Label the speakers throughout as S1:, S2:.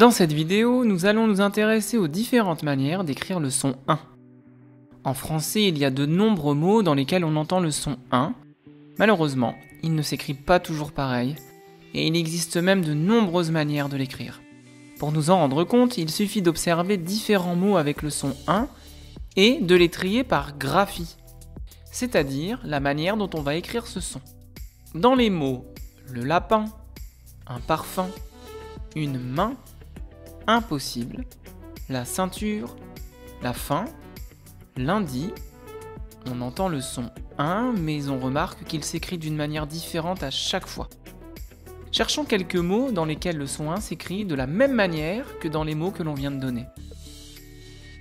S1: Dans cette vidéo, nous allons nous intéresser aux différentes manières d'écrire le son 1. En français, il y a de nombreux mots dans lesquels on entend le son 1. Malheureusement, il ne s'écrit pas toujours pareil, et il existe même de nombreuses manières de l'écrire. Pour nous en rendre compte, il suffit d'observer différents mots avec le son 1 et de les trier par graphie, c'est-à-dire la manière dont on va écrire ce son. Dans les mots le lapin, un parfum, une main, impossible, la ceinture, la fin, lundi, on entend le son 1, mais on remarque qu'il s'écrit d'une manière différente à chaque fois. Cherchons quelques mots dans lesquels le son 1 s'écrit de la même manière que dans les mots que l'on vient de donner.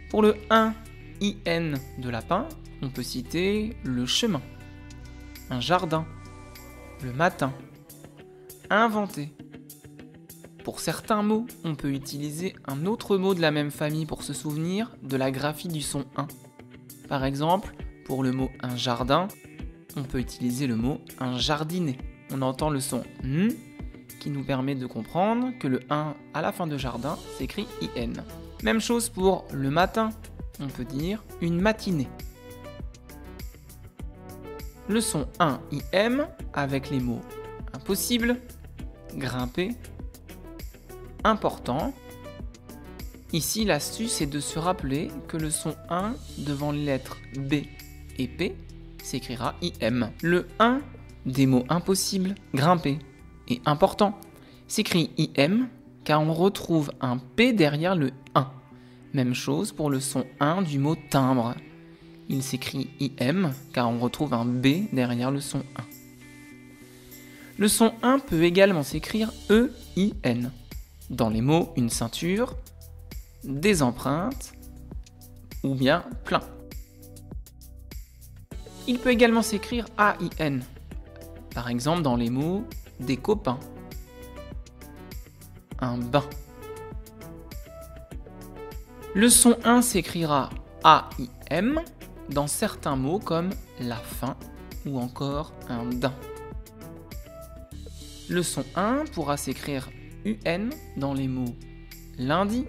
S1: Pour le 1, IN de lapin, on peut citer le chemin, un jardin, le matin, inventer. Pour certains mots, on peut utiliser un autre mot de la même famille pour se souvenir de la graphie du son 1. Par exemple, pour le mot un jardin, on peut utiliser le mot un jardinet. On entend le son N qui nous permet de comprendre que le 1 à la fin de jardin s'écrit IN. Même chose pour le matin, on peut dire une matinée. Le son 1 IM avec les mots impossible, grimper, important. Ici, l'astuce est de se rappeler que le son 1 devant les lettres B et P s'écrira IM. Le 1 des mots impossible, grimper et important s'écrit IM car on retrouve un P derrière le 1. Même chose pour le son 1 du mot timbre. Il s'écrit IM car on retrouve un B derrière le son 1. Le son 1 peut également s'écrire EIN dans les mots une ceinture, des empreintes ou bien plein. Il peut également s'écrire AIN, par exemple dans les mots des copains, un bain. Le son 1 s'écrira AIM dans certains mots comme la fin ou encore un daim. Le son 1 pourra s'écrire UN dans les mots lundi,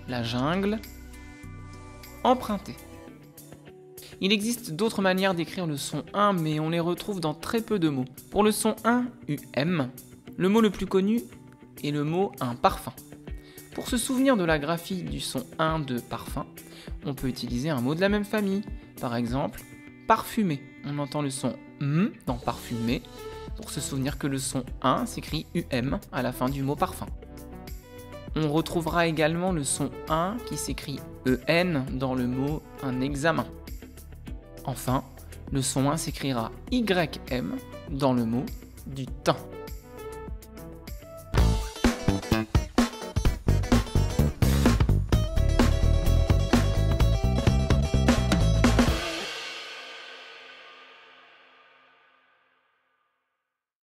S1: la jungle, emprunter. Il existe d'autres manières d'écrire le son 1, mais on les retrouve dans très peu de mots. Pour le son 1, UM, le mot le plus connu est le mot un parfum. Pour se souvenir de la graphie du son 1 de parfum, on peut utiliser un mot de la même famille. Par exemple, parfumer. On entend le son M dans parfumer, pour se souvenir que le son 1 s'écrit UM à la fin du mot parfum. On retrouvera également le son 1 qui s'écrit EN dans le mot un examen. Enfin, le son 1 s'écrira YM dans le mot du teint.